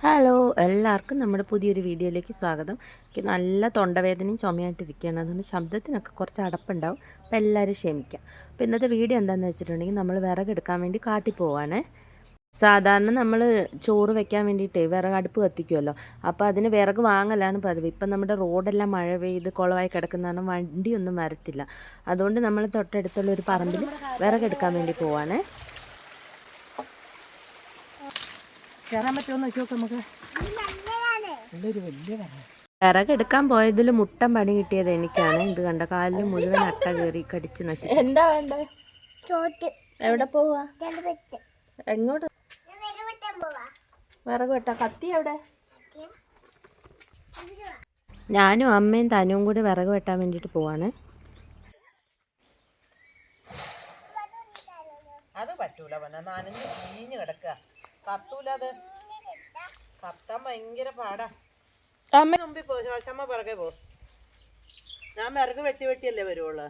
Hello, എല്ലാവർക്കും നമ്മുടെ പുതിയൊരു വീഡിയോയിലേക്ക് സ്വാഗതം. എനിക്ക് നല്ല തൊണ്ടവേദനയും ചുമയായിട്ടിരിക്കുകയാണ്, അതുകൊണ്ട് ശബ്ദത്തിനൊക്കെ കുറച്ച് അടപ്പുണ്ടാവും. അപ്പോൾ എല്ലാവരും ക്ഷമിക്കാം. അപ്പോൾ ഇന്നത്തെ വീഡിയോ എന്താണെന്ന് വെച്ചിട്ടുണ്ടെങ്കിൽ നമ്മൾ വിറകെടുക്കാൻ വേണ്ടി കാട്ടിൽ പോവാണ്. സാധാരണ നമ്മൾ ചോറ് വെക്കാൻ വേണ്ടിയിട്ട് വിറകടുപ്പ് കത്തിക്കുമല്ലോ, അപ്പോൾ അതിന് വിറക് വാങ്ങലാണ് പതിവ്. ഇപ്പം നമ്മുടെ റോഡെല്ലാം മഴ പെയ്ത് കുളമായി കിടക്കുന്നതാണ്, വണ്ടിയൊന്നും വരത്തില്ല. അതുകൊണ്ട് നമ്മൾ തൊട്ടടുത്തുള്ള ഒരു പറമ്പിൽ വിറകെടുക്കാൻ വേണ്ടി പോവാണ്. കയറാൻ പറ്റുമോ നോക്കി നോക്കാം നമുക്ക്. വിറകെടുക്കാൻ പോയതിൽ മുട്ടം പണി കിട്ടിയത് എനിക്കാണ്. ഇത് കണ്ട, കാലിൽ മുഴുവൻ അട്ട കയറി കടിച്ച് നശിച്ചു. എന്താ വേണ്ടേ? എവിടെ പോവാ? എങ്ങോട്ട്? വിറക് വെട്ടാ. കത്തി എവിടെ? ഞാനും അമ്മയും തനുവും കൂടി വിറക് വെട്ടാൻ വേണ്ടിയിട്ട് പോവാണ്. അത് പറ്റൂല, നനഞ്ഞ് ചീഞ്ഞ് കിടക്കുക. കത്തൂല, അത് കത്താൻ ഭയങ്കര പാടാ. അമ്മ മുമ്പിൽ പോ, ശോശമ്മ പിറകെ പോ. ഞാൻ വിറക് വെട്ടിയല്ലേ വരുവുള്ളു.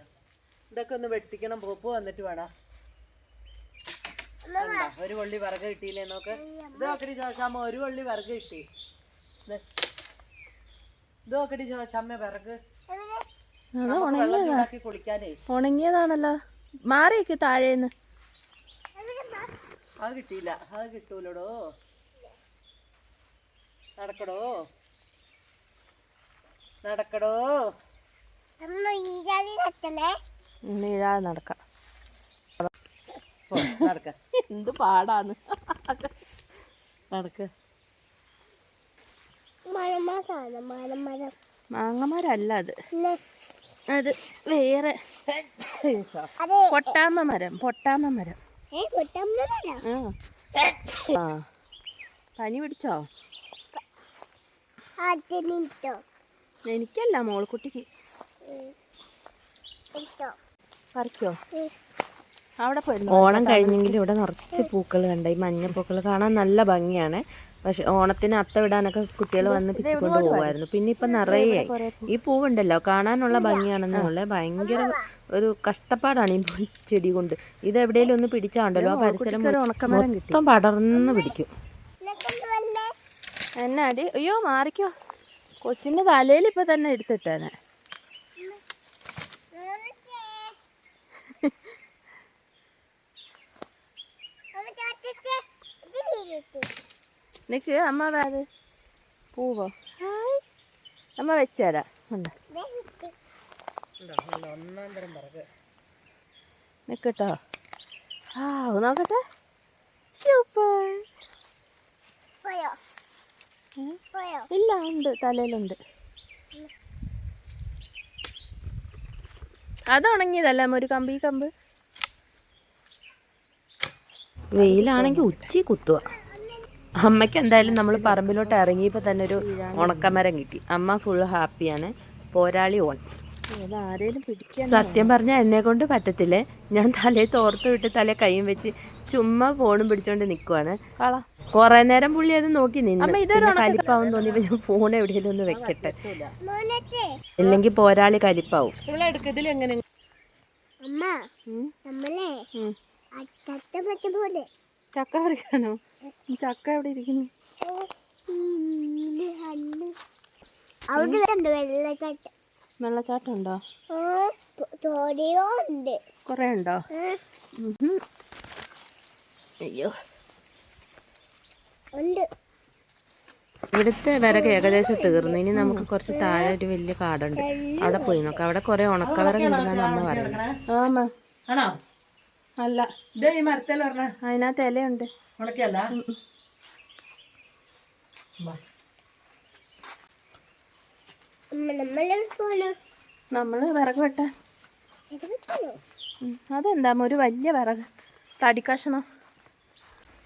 ഇതൊക്കെ ഒന്ന് വെട്ടിക്കണം. പോപ്പ് വന്നിട്ട് വേണം. ഒരു കൊള്ളി വിറക് കിട്ടിയില്ലേ നോക്ക്. ഇത് നോക്കടി ശോശമ്മ, ഒരു കൊള്ളി വിറക് കിട്ടി. ഇത് നോക്കടി ശോശമ്മ, വിറക് വെള്ളത്തിലാക്കി കുളിക്കാനേ. ഉണങ്ങിയതാണല്ലോ. മാറിയൊക്കെ താഴേന്ന്. അത് കിട്ടിയില്ല, അത് കിട്ടൂലടോ. നടക്കടോ നടക്കടോ. വീഴാതെ നടക്കാം. നടക്ക. എന്ത് പാടാന്ന്. നടക്ക. മാങ്ങമരല്ല അത്, അത് വേറെ പൊട്ടാമ മരം. പൊട്ടാമ മരം. ആ, പനി പിടിച്ചോ? എനിക്കല്ല, മോൾക്കുട്ടിക്ക്. പറിക്കോ? അവിടെ പോയിരുന്നു. ഓണം കഴിഞ്ഞെങ്കിലും ഇവിടെ നിറച്ച് പൂക്കൾ കണ്ട. ഈ മഞ്ഞപ്പൂക്കൾ കാണാൻ നല്ല ഭംഗിയാണ്. പക്ഷെ ഓണത്തിന് അത്ത വിടാനൊക്കെ കുട്ടികൾ വന്ന് പിച്ചിക്കൊണ്ട് പോകുമായിരുന്നു. പിന്നെ ഇപ്പം നിറയെ ഈ പൂവുണ്ടല്ലോ, കാണാനുള്ള ഭംഗിയാണെന്നുള്ള ഭയങ്കര ഒരു കഷ്ടപ്പാടാണ് ഈ ചെടി കൊണ്ട്. ഇത് എവിടെയെങ്കിലും ഒന്ന് പിടിച്ചാണ്ടല്ലോ ആ പരിസരം മൊത്തം പടർന്ന് പിടിക്കും. എന്നാ അടി? അയ്യോ, മാറിക്കോ. കൊച്ചിൻ്റെ തലയിൽ ഇപ്പം തന്നെ എടുത്തിട്ടേനെ. നിക്ക്, അമ്മ വേത് പൂവോ? ഹായ്, അമ്മ വെച്ചുതരാം. നിക്കട്ടോ. ആ, നോക്കട്ടെ. സൂപ്പർ. ഇല്ല, ഉണ്ട്, തലയിലുണ്ട്. അത് ഉണങ്ങിയതല്ല ഒരു കമ്പ്. ഈ കമ്പ് വെയിലാണെങ്കിൽ ഉച്ചി കുത്തുക. അമ്മയ്ക്ക് എന്തായാലും നമ്മൾ പറമ്പിലോട്ട് ഇറങ്ങിയപ്പോൾ തന്നെ ഒരു ഉണക്കമരം കിട്ടി. അമ്മ ഫുൾ ഹാപ്പിയാണ്. പോരാളി ഓൺ. ആരേലും പിടിക്കാൻ. സത്യം പറഞ്ഞാൽ എന്നെ കൊണ്ട് പറ്റത്തില്ലേ. ഞാൻ തലയിൽ തോർത്ത് വിട്ട് തലേ കൈയും വെച്ച് ചുമ്മാ ഫോണും പിടിച്ചോണ്ട് നിൽക്കുവാണ്. കുറെ നേരം പുള്ളി അത് നോക്കി നിന്ന്. കലിപ്പാവും തോന്നിയപ്പോൾ ഞാൻ ഫോൺ എവിടെയെങ്കിലും ഒന്ന് വെക്കട്ടെ, ഇല്ലെങ്കിൽ പോരാളി കലിപ്പാവും. ചക്ക പറിക്കാനോ? ചക്ക എവിടെ ഇരിക്കുന്നു? വെള്ളച്ചാട്ടം ഉണ്ടോ? കൊറേ ഉണ്ടോ? അയ്യോ, ഇവിടുത്തെ വിറക് ഏകദേശം തീർന്നു. ഇനി നമുക്ക് കുറച്ച് താഴെ ഒരു വലിയ കാടുണ്ട്, അവിടെ പോയി നോക്കാം. അവിടെ കുറെ ഉണക്കവിറക് ഉണ്ടെന്നാണ് അമ്മ പറയുന്നത്. ആമാ ആണോ? അല്ല, ഈ മരത്തിൽ അതിനകത്ത് ഇലയുണ്ട്. ഉണക്കിയല്ല. നമ്മള് വിറക് വെട്ടാൻ. അതെന്താ ഒരു വലിയ വിറക്, തടിക്കഷണം.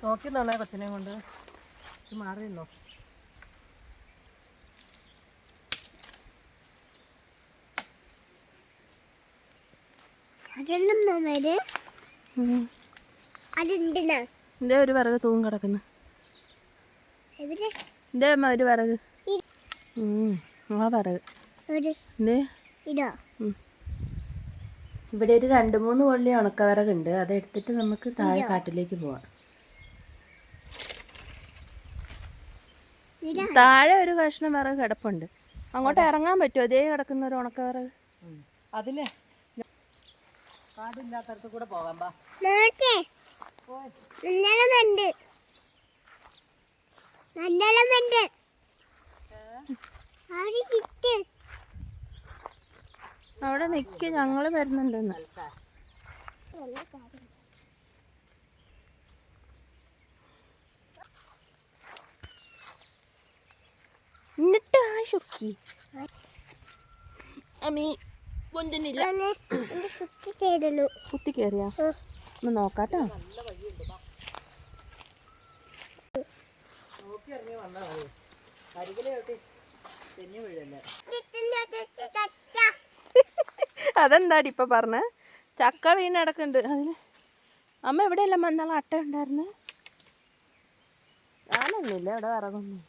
നോക്കിന്നോളെ കൊച്ചിനെ കൊണ്ട് മാറിയിരുന്നോ? ഇതേ ഒരു വിറക് തൂങ്ങി കിടക്കുന്നു. ഇതേ ഒരു വിറക്. ആ വിറക് ഇവിടെ ഒരു 2-3 കൊള്ളി ഉണക്കവിറകുണ്ട്. അതെടുത്തിട്ട് നമുക്ക് താഴെ കാട്ടിലേക്ക് പോവാം. താഴെ ഒരു കഷ്ണം വിറക് കിടപ്പുണ്ട്. അങ്ങോട്ട് ഇറങ്ങാൻ പറ്റുമോ? അതേ കിടക്കുന്ന ഒരു ഉണക്ക വിറക്. അതിലെ കാടില്ലാത്തടത്ത് കൂടെ പോകാം. അവിടെ നിക്ക്, ഞങ്ങള് വരുന്നുണ്ടെന്ന്. എന്നിട്ട് ആ ഷൊക്കി അമ്മീ പൊന്തുന്നില്ല. കുത്തി കയറിയാ ഒന്ന് നോക്കാട്ടോ. അതെന്താടി ഇപ്പൊ പറഞ്ഞ? ചക്ക വീണ് കിടക്കുന്നുണ്ട്. അതിന് അമ്മ എവിടെയല്ല മന്നാളെ അട്ട ഉണ്ടായിരുന്നു. ഞാനൊന്നുമില്ല, ഇവിടെ വിറകൊന്നും.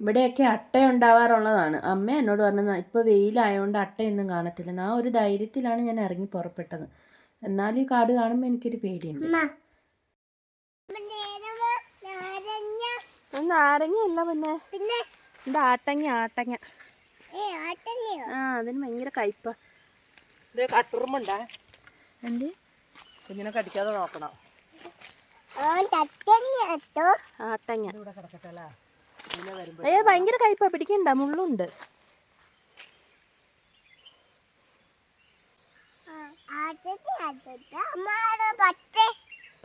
ഇവിടെയൊക്കെ അട്ട ഉണ്ടാവാറുള്ളതാണ്. അമ്മ എന്നോട് പറഞ്ഞത് ഇപ്പോൾ വെയിലായതുകൊണ്ട് അട്ടയൊന്നും കാണത്തില്ല. ആ ഒരു ധൈര്യത്തിലാണ് ഞാൻ ഇറങ്ങി പുറപ്പെട്ടത്. എന്നാലും ഈ കാട് കാണുമ്പോൾ എനിക്കൊരു പേടിയുണ്ട്. നാരങ്ങയല്ല പിന്നെ എന്താ ആട്ടങ്ങ. ആ അതിന് ഭയങ്കര കയ്പാ. കട്ടുറുമ്പുണ്ടാ എന്ത് കുഞ്ഞിനെ കടിക്കാതെ നോക്കണം. ആട്ടങ്ങ ഇവിടെ കിടക്കട്ടല്ലേ. അയ്യോ ഭയങ്കര കയ്പാ, പിടിക്കണ്ട, മുള്ളുണ്ട്.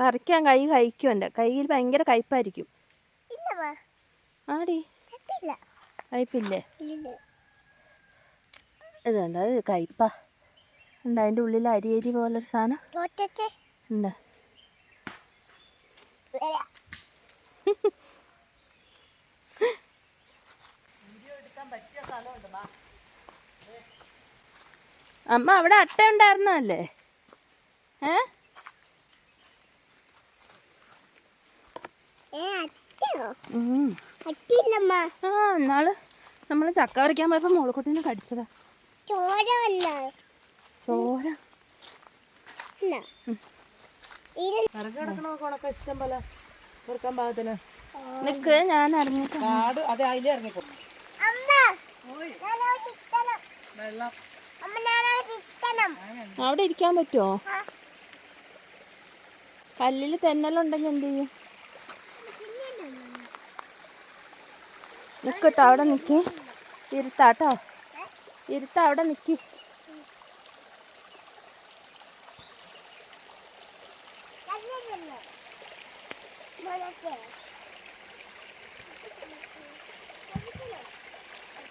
പറിക്കാൻ കൈ കഴിക്കും. എൻ്റെ കയ്യിൽ ഭയങ്കര കയ്പായിരിക്കും. ആടി കയ്പില്ലേ? ഇതുണ്ട്, അത് കയ്പാ. ഉണ്ട് അതിൻ്റെ ഉള്ളിൽ അരി പോലൊരു സാധനം ഉണ്ട്. അമ്മ അവിടെ അട്ട ഉണ്ടായിരുന്നല്ലേ? എന്നാള് നമ്മള് ചക്ക പറിക്കാൻ പോയപ്പോ മോളക്കുട്ടീനെ കടിച്ചതാ. ചോര ഇഷ്ടം പോലെ വെറുക്കാൻ പാകത്തിന് നിക്ക്, ഞാൻ ഇറങ്ങി. കാട് അതെ അതിലേ ഇറങ്ങിപ്പോ. വെള്ളം അവിടെ ഇരിക്കാൻ പറ്റുമോ? കല്ലിൽ തെന്നലുണ്ടെങ്കിൽ എന്ത് ചെയ്യും? നിക്കട്ടോ, അവിടെ നിക്ക്. ഇരുത്താട്ടോ, ഇരുത്ത, അവിടെ നിക്ക്.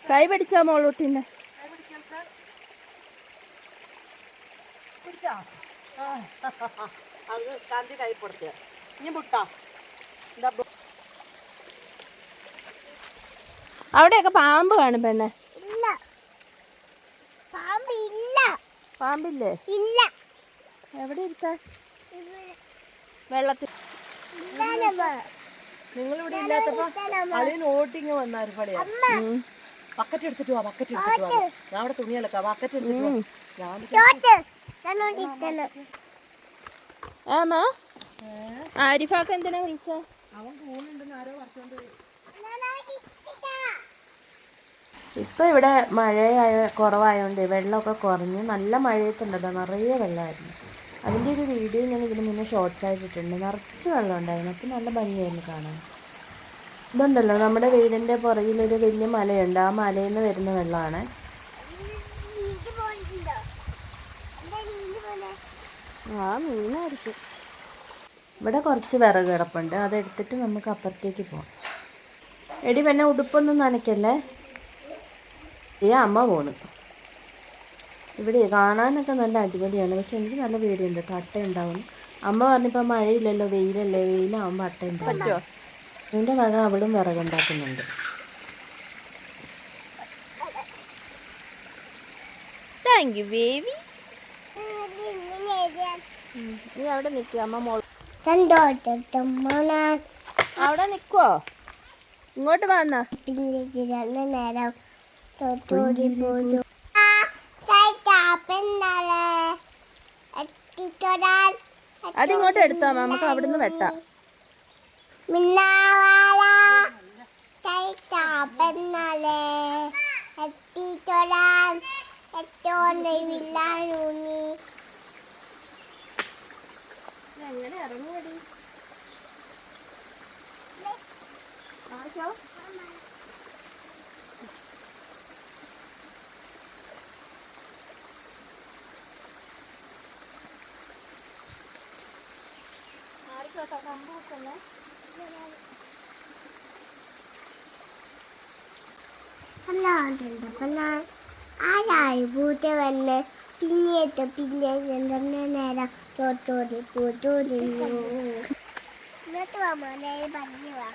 കൈ പിടിച്ചോ മോളൂട്ടിന്നെ. കാന്തി കൈ കൊടുത്ത ഇനി മുട്ടാ. അവിടെയൊക്കെ പാമ്പ് കാണും പെണ്ണെ. പാമ്പില്ലേ? എവിടെ ഇരുത്താൻ? വെള്ളത്തിൽ. നിങ്ങളിവിടെ ഇല്ലാത്തപ്പോ അതിന് ഓട്ടിങ് വന്നാലും പണിയാ. ബക്കറ്റ് എടുത്തിട്ട് വാ, ബക്കറ്റ് എടുത്തിട്ട് വാ. ഞാൻ അവിടെ തുണിയലക്ക, ബക്കറ്റ് എടുത്തിട്ട് വാ. ആമാ ആരിഫാക്ക് എന്തിനാ വിളിച്ച? അവൻ പോകുന്നുണ്ടെന്ന് ആരോ പറഞ്ഞോണ്ട് പോയി. ഇപ്പം ഇവിടെ കുറവായതുകൊണ്ട് വെള്ളമൊക്കെ കുറഞ്ഞ് നല്ല മഴയത്തുണ്ടല്ലോ, നിറയെ വെള്ളമായിരുന്നു. അതിൻ്റെ ഒരു വീഡിയോ ഞാൻ ഇതിന് മുന്നേ ഷോർട്സ് ആയിട്ടിട്ടുണ്ട്. നിറച്ച് വെള്ളം ഉണ്ടായിരുന്നു. അപ്പം നല്ല ഭംഗിയായിരുന്നു കാണാൻ. ഇതുണ്ടല്ലോ, നമ്മുടെ വീടിൻ്റെ പുറകിലൊരു വലിയ മലയുണ്ട്. ആ മലയിൽ നിന്ന് വരുന്ന വെള്ളമാണ്. ആ മീനായിരിക്കും. ഇവിടെ കുറച്ച് വിറക് കിടപ്പുണ്ട്, അതെടുത്തിട്ട് നമുക്ക് അപ്പുറത്തേക്ക് പോകാം. എടി പിന്നെ ഉടുപ്പൊന്നും നനയ്ക്കല്ലേ. അമ്മ പോണ്. ഇവിടെ കാണാനൊക്കെ നല്ല അടിപൊളിയാണ്, പക്ഷെ എനിക്ക് നല്ല പേടിയുണ്ട്, അട്ട ഉണ്ടാവും. അമ്മ പറഞ്ഞിപ്പോൾ മഴയില്ലല്ലോ, വെയിലല്ലേ, വെയിലാവുമ്പോൾ അട്ട ഉണ്ടാവും. ഇതിൻ്റെ വക അവളും വിറകുണ്ടാക്കുന്നുണ്ട്. Thank you baby. നീ അവിടെ നിൽക്കുക, അമ്മ മോൾ അവിടെ നിൽക്കുവോ? ഇങ്ങോട്ട് വന്നാ നേരം അതിങ്ങോട്ട് എടുത്താ നമുക്ക് അവിടുന്ന് വെട്ടാം. വില്ലാനൂന്നി എങ്ങനെ ഇറങ്ങുമടി? ആരായി പൂത്ത വന്ന് പിന്നെ നേരം തോട്ടോടി പൂത്തോടി ഇന്നത്തെ വാ മോനെ പറഞ്ഞു വാ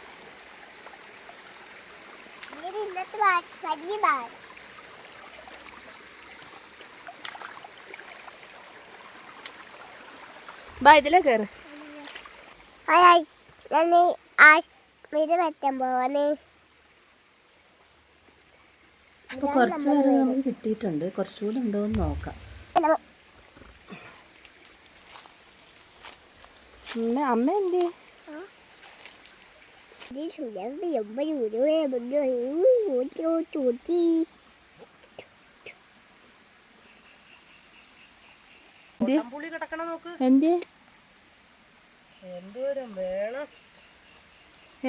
ഇന്നത്തെ വാ പറഞ്ഞു വാ ബാ ഇതിലേ കയറ്. ഇത് പറ്റാൻ പോവാനേ ഇപ്പോൾ കുറച്ച് വരെ നമുക്ക് കിട്ടിയിട്ടുണ്ട്. കുറച്ചുകൂടി ഉണ്ടോ എന്ന് നോക്കാം. അമ്മ എന്ത് പുളി കിടക്കണ നോക്ക്. എന്ത് എന്തോരം വേണം.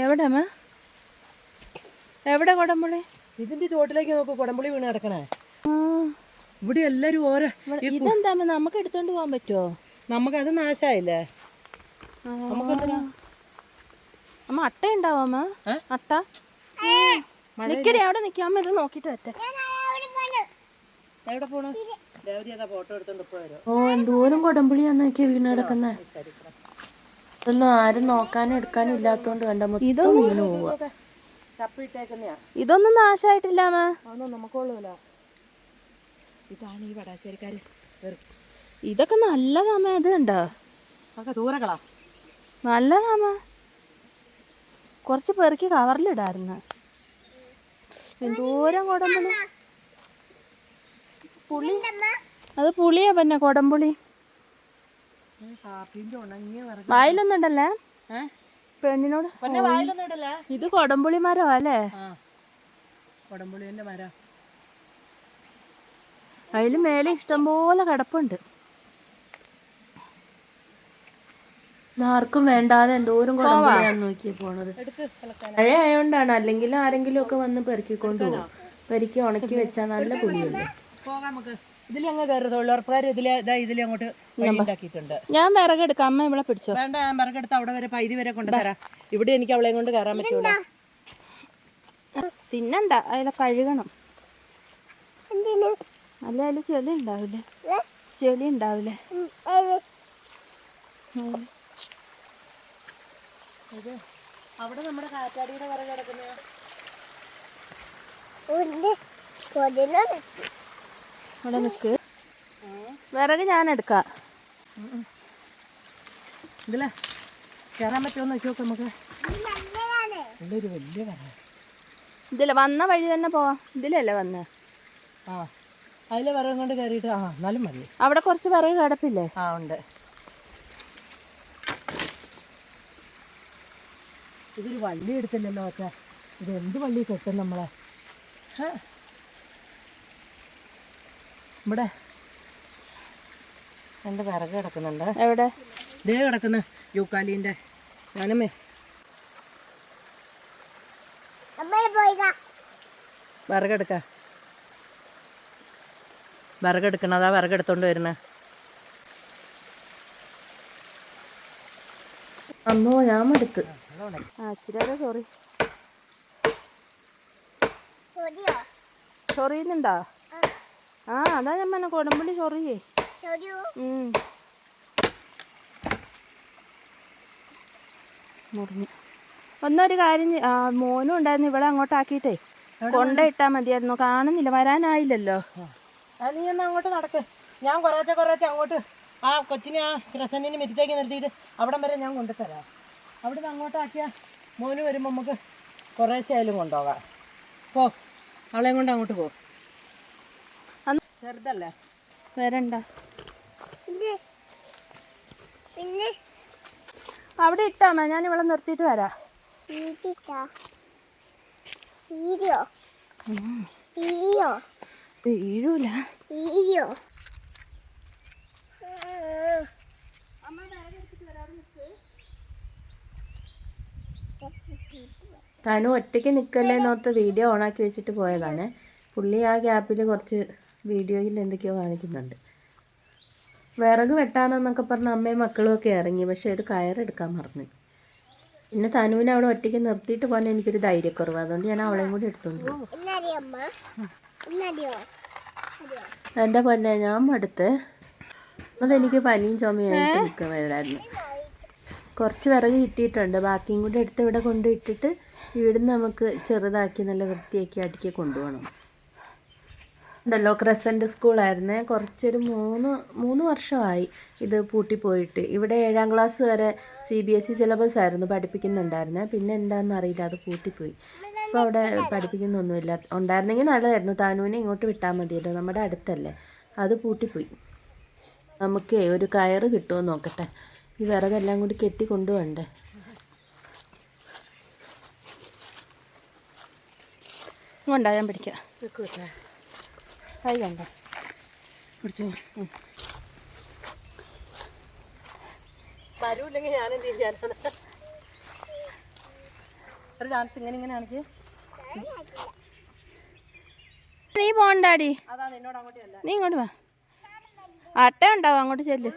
എവിടെ അമ്മ? എവിടെ കൊടംപുളി? ഇതിന്റെ ചോട്ടിലേക്ക് നോക്ക്, കുടംപുളി വീണ് കിടക്കണേ. ആ, ഇവിടെ എല്ലാരും ഓരോ ഇതെന്താ അമ്മ? നമുക്ക് എടുത്തോണ്ട് പോകാൻ പറ്റുമോ? നമുക്കത് നാശായില്ലേ. അമ്മ അട്ട ഉണ്ടാവോ അമ്മ? അട്ട നിക്കടി അവിടെ നിൽക്കാം. അമ്മ ഇത് നോക്കിട്ട് വരട്ടെ. എവിടെ പോണു? ദേവരി അതാ ഫോട്ടോ എടുത്തോണ്ട് ഇപ്പൊ വരും. ഓ എന്തോരം കൊടംപുളിയാന്ന് നോക്കിയാ വീണ് കിടക്കുന്നേ. ഇതൊന്നും ആരും നോക്കാനും എടുക്കാനും ഇല്ലാത്തോണ്ട് കണ്ട മൊത്തം വീണ് പോവാ. ചപ്പിട്ടേക്കുന്നയാ. ഇതൊന്നും നാശായിട്ടില്ല അമ്മ. അതൊന്നും നമുക്കുള്ളൂല. ഇതാണ് ഈ വടാശ്ശേരിക്കാര്. ഇതൊക്കെ നല്ലതാമ. ഇത് കണ്ടോ? അതൊക്കെ ദൂരകളാ. നല്ലതാമ. കുറച്ച് പെറുക്കി കവറിലിടായിരുന്നു. എന്തോരം കൊടംപുളി. പുളി അത് പുളിയാ പിന്നെ കൊടംപുളി. വായിലൊന്നും ഇടല്ലേ പെണ്ണിനോട്. ഇത് കൊടംപുളി മരോ അല്ലേ? കൊടംപുളിന്റെ മരം. അതില് മേലെ ഇഷ്ടംപോലെ കിടപ്പുണ്ട്. ആർക്കും വേണ്ടാതെ എന്തോരം കൊടംപുളിയാന്ന് നോക്കിയേ പോണത്. മഴ ആയോണ്ടാണ്. അല്ലെങ്കിൽ ആരെങ്കിലും ഒക്കെ വന്ന് പെറുക്കിക്കൊണ്ട് പോകും. പെറുക്കി ഉണക്കി വെച്ചാൽ നല്ല പുളിയുണ്ട്. പോകാം നമുക്ക്. ഇതിലങ്ങ് കയറി തൊഴിലുറപ്പുകാർ ഇതിലങ്ങോട്ട് ഉണ്ടാക്കിയിട്ടുണ്ട്. ഞാൻ വിറകെടുക്കാം. അമ്മ ഇവിടെ പിടിച്ചോ. വേണ്ട, ഞാൻ വിറകെടുത്ത് അവിടെ വരെ പൈതി വരെ കൊണ്ടുതരാം. ഇവിടെ എനിക്ക് അവളെയും കൊണ്ട് കയറാൻ പറ്റൂല. തിന്നണ്ട, അതിലെ കഴുകണം. അല്ല അതിൽ ചെളി ഉണ്ടാവില്ലേ? ചെളി ഉണ്ടാവില്ലേ? അവിടെ നമ്മുടെ കാറ്റാടിയുടെ വിറക് കിടക്കുന്ന അവിടെ നിൽക്ക്. വിറക് ഞാൻ എടുക്കാം. ഇതിലെ കയറാൻ പറ്റുമോ നോക്കി നോക്കാം നമുക്ക്. നല്ലൊരു വലിയ വിറക്. ഇതില്ല വന്ന വഴി തന്നെ പോവാം. ഇതിലല്ലേ വന്ന്? ആ, അതിലെ വിറകും കൊണ്ട് കയറിയിട്ട് എന്നാലും മതി. അവിടെ കുറച്ച് വിറക് കിടപ്പില്ലേ? ആ ഉണ്ട്. ഇതൊരു വള്ളി എടുത്തില്ലല്ലോ അച്ഛാ. ഇത് എന്ത് വള്ളി കെട്ടും നമ്മളെ? ഇവിടെ രണ്ട് വിറക് കിടക്കുന്നുണ്ട്. എവിടെ? ദേ കിടക്കുന്ന യൂക്കാലിൻ്റെ. ഞാനമ്മേ വിറകെടുക്ക. വിറകെടുക്കണതാ വിറകെടുത്തോണ്ട് വരുന്നേ. അമ്മോ ഞാൻ മടുത്ത്. ഇച്ചിരി സോറി. ചൊറിയുന്നുണ്ടോ? ആ അതാ ഞാൻ പറഞ്ഞ കൊടംപുളി ചൊറിയേ. മുറിഞ്ഞു. ഒന്നൊരു കാര്യം, മോനും ഉണ്ടായിരുന്നു. ഇവിടെ അങ്ങോട്ടാക്കിയിട്ടേ കൊണ്ടയിട്ടാ മതിയായിരുന്നു. കാണുന്നില്ല, വരാനായില്ലല്ലോ. നീ എന്നാ അങ്ങോട്ട് നടക്ക്. ഞാൻ കുറേശ്ശെ അങ്ങോട്ട് ആ കൊച്ചിനെ ആ പ്രസന്റിന് മെറ്റത്തേക്ക് നിർത്തിയിട്ട് അവിടം വരെ ഞാൻ കൊണ്ടുതരാം. അവിടെ നിന്ന് അങ്ങോട്ടാക്കിയാൽ മോന് വരുമ്പോൾ നമുക്ക് കുറേശ്ശെ ആയാലും കൊണ്ടുപോകാം. പോ, അവളെയും കൊണ്ട് അങ്ങോട്ട് പോ. ചെറുതല്ലേ? വരണ്ട. പിന്നെ അവിടെ ഇട്ടാമ, ഞാൻ ഇവിടെ നിർത്തിയിട്ട് വരാം. വീഴൂല. താനും ഒറ്റയ്ക്ക് നിൽക്കല്ലേ എന്നോർത്ത് വീഡിയോ ഓണാക്കി വെച്ചിട്ട് പോയതാണ്. പുള്ളി ആ ഗ്യാപ്പിൽ കുറച്ച് വീഡിയോയിൽ എന്തൊക്കെയോ കാണിക്കുന്നുണ്ട്. വിറക് വെട്ടാനെന്നൊക്കെ പറഞ്ഞ് അമ്മയും മക്കളും ഒക്കെ ഇറങ്ങി. പക്ഷേ ഒരു കയറെടുക്കാൻ മറന്നു. പിന്നെ തനുവിനെ അവിടെ ഒറ്റയ്ക്ക് നിർത്തിയിട്ട് പോകാൻ എനിക്കൊരു ധൈര്യക്കുറവ്. അതുകൊണ്ട് ഞാൻ അവളെയും കൂടി എടുത്തോണ്ട് പോകും. എൻ്റെ പൊന്നെ ഞാൻ മടുത്ത്. അതെനിക്ക് പനിയും ചുമയായിട്ട് നിൽക്കുമായിരുന്നു. കുറച്ച് വിറക് കിട്ടിയിട്ടുണ്ട്. ബാക്കിയും കൂടി എടുത്ത് ഇവിടെ കൊണ്ടുപോയിട്ടിട്ട് ഇവിടുന്ന് നമുക്ക് ചെറുതാക്കി നല്ല വൃത്തിയാക്കി അടുക്കി കൊണ്ടുപോകണം. ഉണ്ടല്ലോ ക്രസൻറ്റ് സ്കൂളായിരുന്നേ. കുറച്ചൊരു മൂന്ന് വർഷമായി ഇത് പൂട്ടിപ്പോയിട്ട്. ഇവിടെ 7ാം ക്ലാസ് വരെ CBSE സിലബസ് ആയിരുന്നു പഠിപ്പിക്കുന്നുണ്ടായിരുന്നേ. പിന്നെ എന്താണെന്ന് അറിയില്ല, അത് പൂട്ടിപ്പോയി. ഇപ്പോൾ അവിടെ പഠിപ്പിക്കുന്നൊന്നുമില്ല. ഉണ്ടായിരുന്നെങ്കിൽ നല്ലതായിരുന്നു. താനുവിനെ ഇങ്ങോട്ട് വിട്ടാൽ മതിയല്ലോ, നമ്മുടെ അടുത്തല്ലേ. അത് പൂട്ടിപ്പോയി. നമുക്ക് ഒരു കയറ് കിട്ടുമോ നോക്കട്ടെ. ഈ വിറകെല്ലാം കൂടി കെട്ടി കൊണ്ടുപോകണ്ടേ. കൊണ്ടാ ഞാൻ പിടിക്കാം. കൈ കണ്ട പിടിച്ചു. വരൂല്ലെങ്കിൽ ഞാനെന്ത് ചെയ്യാനാണ്? ഒരു ഡാൻസ് ഇങ്ങനെ ആണെങ്കിൽ നീ പോണ്ടാടി, അതാ നിന്നോട് അങ്ങോട്ട് അല്ല. നീ ഇങ്ങോട്ട് വാ. അട്ട ഉണ്ടാവും, അങ്ങോട്ട് ചെല്ല്.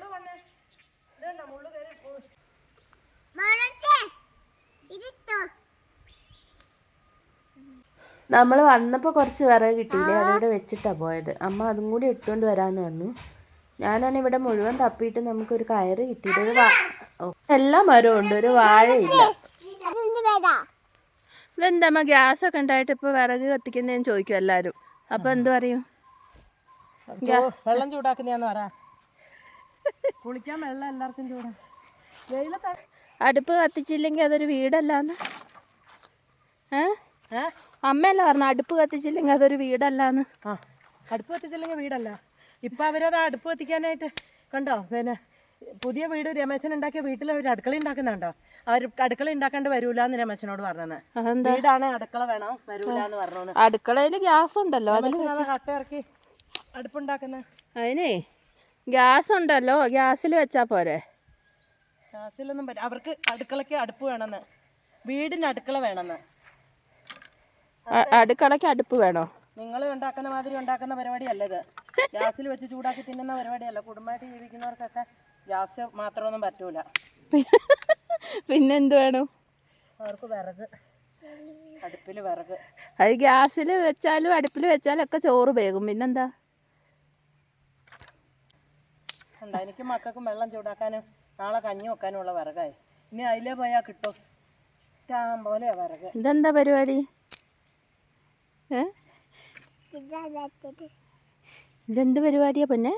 നമ്മൾ വന്നപ്പോൾ കുറച്ച് വിറക് കിട്ടിയില്ലേ, അതിവിടെ വെച്ചിട്ടാണ് പോയത്. അമ്മ അതും കൂടി എടുത്തുകൊണ്ട് വരാമെന്ന് പറഞ്ഞു. ഞാനാണ് ഇവിടെ മുഴുവൻ തപ്പിയിട്ട് നമുക്കൊരു കയറ് കിട്ടിയിട്ട് എല്ലാ മരവും ഉണ്ട്, ഒരു വാഴയില്ല. ഇതെന്താ ഗ്യാസൊക്കെ ഉണ്ടായിട്ട് ഇപ്പോൾ വിറക് കത്തിക്കുന്നതെന്ന് ചോദിക്കും എല്ലാവരും. അപ്പോൾ എന്ത് പറയും? വെള്ളം ചൂടാക്കുന്നതാന്ന് പറ. കുളിക്കാൻ വെള്ളം എല്ലാവർക്കും ചൂടാ. അടുപ്പ് കത്തിച്ചില്ലെങ്കിൽ അതൊരു വീടല്ലാന്ന് അമ്മയല്ല പറഞ്ഞ, അടുപ്പ് കത്തിച്ചില്ലെങ്കിൽ അതൊരു വീടല്ലാന്ന്. ആ, അടുപ്പ് കത്തിച്ചില്ലെങ്കിൽ വീടല്ല. ഇപ്പം അവരത് അടുപ്പ് കത്തിക്കാനായിട്ട് കണ്ടോ. പിന്നെ പുതിയ വീട് രമേശൻ ഉണ്ടാക്കിയ വീട്ടിൽ അവർ അടുക്കള ഉണ്ടാക്കുന്നുണ്ടോ? അവർ അടുക്കള ഉണ്ടാക്കാണ്ട് വരൂല എന്ന് രമേശനോട് പറഞ്ഞത്. വീടാണ് അടുക്കള വേണം, വരൂല എന്ന് പറഞ്ഞു. അടുക്കളയിൽ ഗ്യാസ് ഉണ്ടല്ലോ, കട്ട ഇറക്കി അടുപ്പുണ്ടാക്കുന്നത്. അതിനേ ഗ്യാസ് ഉണ്ടല്ലോ, ഗ്യാസിൽ വെച്ചാൽ പോരെ. ഗ്യാസിലൊന്നും പറ്റും. അവർക്ക് അടുക്കളയ്ക്ക് അടുപ്പ് വേണമെന്ന്, വീടിന് അടുക്കള വേണമെന്ന്. അടുക്കളയ്ക്ക് അടുപ്പ് വേണോ? നിങ്ങൾ ഉണ്ടാക്കുന്ന മാതിരി ഉണ്ടാക്കുന്ന പരിപാടിയല്ല ഇത്. ഗ്യാസിൽ വെച്ച് ചൂടാക്കി തിന്നുന്ന പരിപാടിയല്ല. കുടുംബമായിട്ട് ജീവിക്കുന്നവർക്കൊക്കെ ഗ്യാസ് മാത്രമൊന്നും പറ്റൂല. പിന്നെന്ത് വേണം? അവർക്ക് വിറക്, അടുപ്പിൽ വിറക്. അത് ഗ്യാസിൽ വെച്ചാലും അടുപ്പിൽ വെച്ചാലും ഒക്കെ ചോറ് വേകും. പിന്നെന്താ? എനിക്ക് മക്കൾക്കും വെള്ളം ചൂടാക്കാനും നാളെ കഞ്ഞി വെക്കാനും ഉള്ള വിറകായി. ഇനി അതിലേ പോയാൽ കിട്ടും ഇഷ്ടം പോലെ വിറക്. ഇതെന്താ പരിപാടി? ഇതെന്ത് പരിപാടിയാ പിന്നെ?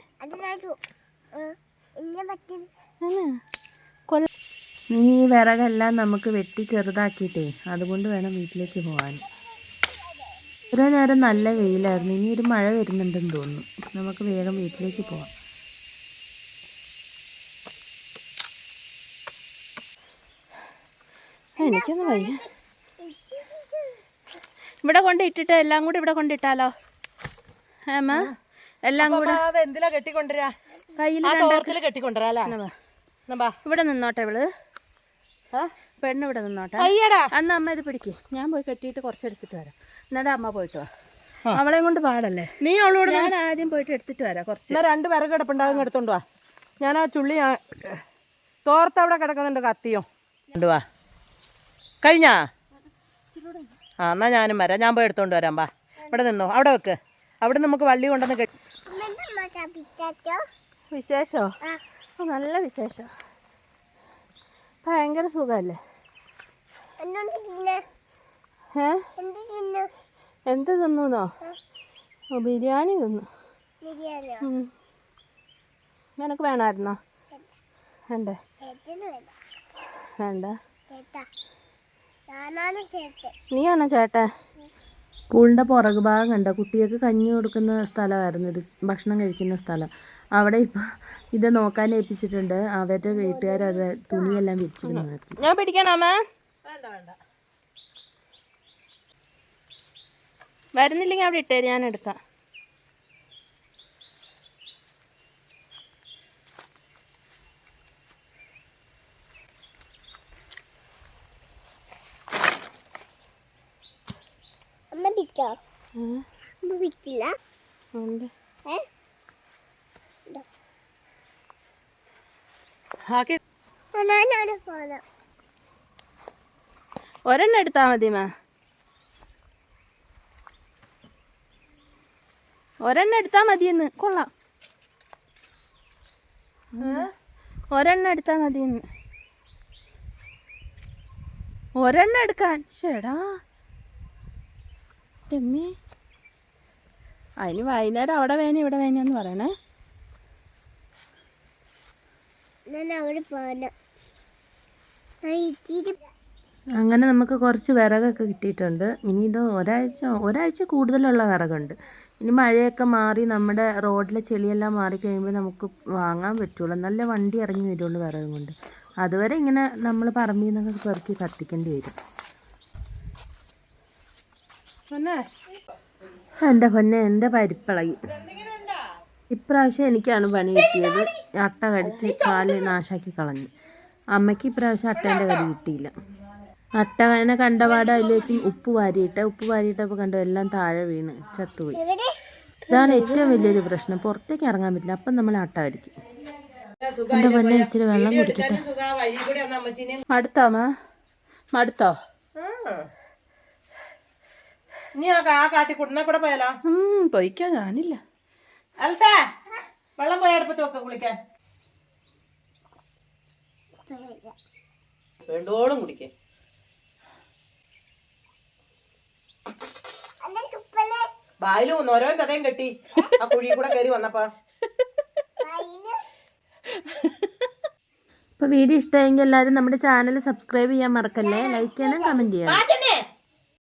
ഈ വിറകെല്ലാം നമുക്ക് വെട്ടി ചെറുതാക്കിയിട്ടേ അതുകൊണ്ട് വേണം വീട്ടിലേക്ക് പോകാൻ. ഇത്ര നേരം നല്ല വെയിലായിരുന്നു. ഇനി ഒരു മഴ വരുന്നുണ്ടെന്ന് തോന്നുന്നു. നമുക്ക് വേഗം വീട്ടിലേക്ക് പോവാം. എനിക്കൊന്നും വയ്യ. ഇവിടെ കൊണ്ടിട്ടിട്ട് എല്ലാം കൂടി ഇവിടെ കൊണ്ടിട്ടാലോ? അമ്മ എല്ലാം കൂടെ എന്തിലാ കെട്ടിക്കൊണ്ടുവരാ? കയ്യിൽ കെട്ടിക്കൊണ്ടുവരാ. ഇവിടെ നിന്നോട്ടെ ഇവള്, പെണ്ണ് ഇവിടെ നിന്നോട്ടെ. അന്ന് അമ്മ ഇത് പിടിക്ക്, ഞാൻ പോയി കെട്ടിയിട്ട് കുറച്ചെടുത്തിട്ട് വരാം. എന്നിട്ട് അമ്മ പോയിട്ട് വാ. അവളെയും കൊണ്ട് പാടല്ലേ. നീ അവളോട് ഞാൻ ആദ്യം പോയിട്ട് എടുത്തിട്ട് വരാം. കുറച്ച് 2 വിറക് കിടപ്പുണ്ടാകും, എടുത്തോണ്ട് വാ. ഞാൻ ആ ചുള്ളി തോർത്ത് അവിടെ കിടക്കുന്നുണ്ട്, കത്തിയോ കൊണ്ടുവാ. കഴിഞ്ഞാ? ആ, എന്നാ ഞാനും വരാം. ഞാൻ പോയി എടുത്തോണ്ട് വരാം. ബാ, ഇവിടെ നിന്നോ, അവിടെ വെക്ക്. അവിടെ നമുക്ക് വള്ളി കൊണ്ടുവന്ന് കെട്ടി. വിശേഷോ? നല്ല വിശേഷം. ഭയങ്കര സുഖമല്ലേ? എന്ത് തിന്നോ? ബിരിയാണി തിന്നു. നിനക്ക് വേണമായിരുന്നോ? വേണ്ടേ? വേണ്ട. നീയാണോ ചേട്ടാ? സ്കൂളിൻ്റെ പുറകു ഭാഗം കണ്ട കുട്ടികൾക്ക് കഞ്ഞി കൊടുക്കുന്ന സ്ഥലമായിരുന്നു ഇത്, ഭക്ഷണം കഴിക്കുന്ന സ്ഥലം. അവിടെ ഇപ്പോൾ ഇത് നോക്കാൻ ഏൽപ്പിച്ചിട്ടുണ്ട്. അവരുടെ വീട്ടുകാരത് തുണിയെല്ലാം വിരിച്ചിരുന്നു. ഞാൻ പിടിക്കണമേ? വരുന്നില്ലെങ്കിൽ അവിടെ ഇട്ടേ, ഞാൻ എടുക്കാം. വിറ്റോ വിറ്റില്ല ഉണ്ട്. ഏ ആക്കി ഞാനവിടെ പോകാം. ഒരെണ്ണം എടുത്താൽ മതി മാ. ഒരെണ്ണം എടുത്താൽ മതിയെന്ന്. കൊള്ളാം. ഒരെണ്ണം എടുത്താൽ മതിയെന്ന്. ഒരെണ്ണം എടുക്കാൻ. ചേടാ ഡെമ്മി, അതിന് വൈകുന്നേരം അവിടെ വേന ഇവിടെ വേനയെന്ന് പറയണേ. ഞാൻ അവിടെ പോകാം. ഇച്ചിരി അങ്ങനെ നമുക്ക് കുറച്ച് വിറകൊക്കെ കിട്ടിയിട്ടുണ്ട്. ഇനി ഇത് ഒരാഴ്ച കൂടുതലുള്ള വിറകുണ്ട്. ഇനി മഴയൊക്കെ മാറി നമ്മുടെ റോഡിലെ ചെളിയെല്ലാം മാറിക്കഴിയുമ്പോൾ നമുക്ക് വാങ്ങാൻ പറ്റുള്ളൂ. നല്ല വണ്ടി ഇറങ്ങി വരുള്ളൂ വിറകും കൊണ്ട്. അതുവരെ ഇങ്ങനെ നമ്മൾ പറമ്പിൽ നിന്നൊക്കെ പെറുക്കി കത്തിക്കേണ്ടി വരും. എൻ്റെ പൊന്നെ, എൻ്റെ പരിപ്പിളകി. ഇപ്രാവശ്യം എനിക്കാണ് പണി കിട്ടിയത്. അട്ട കടിച്ച് കാല് നാശാക്കി കളഞ്ഞു. അമ്മയ്ക്ക് ഇപ്രാവശ്യം അട്ടേൻ്റെ കടി കിട്ടിയില്ല. അട്ടനെ കണ്ടപാട് അതിലേക്ക് ഉപ്പ് വാരിയിട്ടപ്പോൾ കണ്ടു എല്ലാം താഴെ വീണ് ചത്തുപോയി. ഇതാണ് ഏറ്റവും വലിയൊരു പ്രശ്നം. പുറത്തേക്ക് ഇറങ്ങാൻ പറ്റില്ല. അപ്പം നമ്മൾ അട്ട കടിക്കും. എൻ്റെ പൊന്നെ, ഇച്ചിരി വെള്ളം കുടിക്കട്ടെ. മടുത്തോ? നീ ആ കാട്ടി കുടുന്ന കൂടെ പോയാലോ? പൊയ്ക്കോ, ഞാനില്ല. അൽസേ, വെള്ളം പോയി അടുപ്പത്ത് വെക്ക കുളിക്കാൻ. വേണ്ടോളം കുടിക്കേ. വായിലും ഓരോ കഥയും കെട്ടി ആ കുഴി കൂടെ കയറി വന്നപ്പോ. അപ്പോൾ വീഡിയോ ഇഷ്ടമായെങ്കിൽ എല്ലാവരും നമ്മുടെ ചാനൽ സബ്സ്ക്രൈബ് ചെയ്യാൻ മറക്കല്ലേ. ലൈക്ക് ചെയ്യണം, കമൻറ്റ് ചെയ്യണം.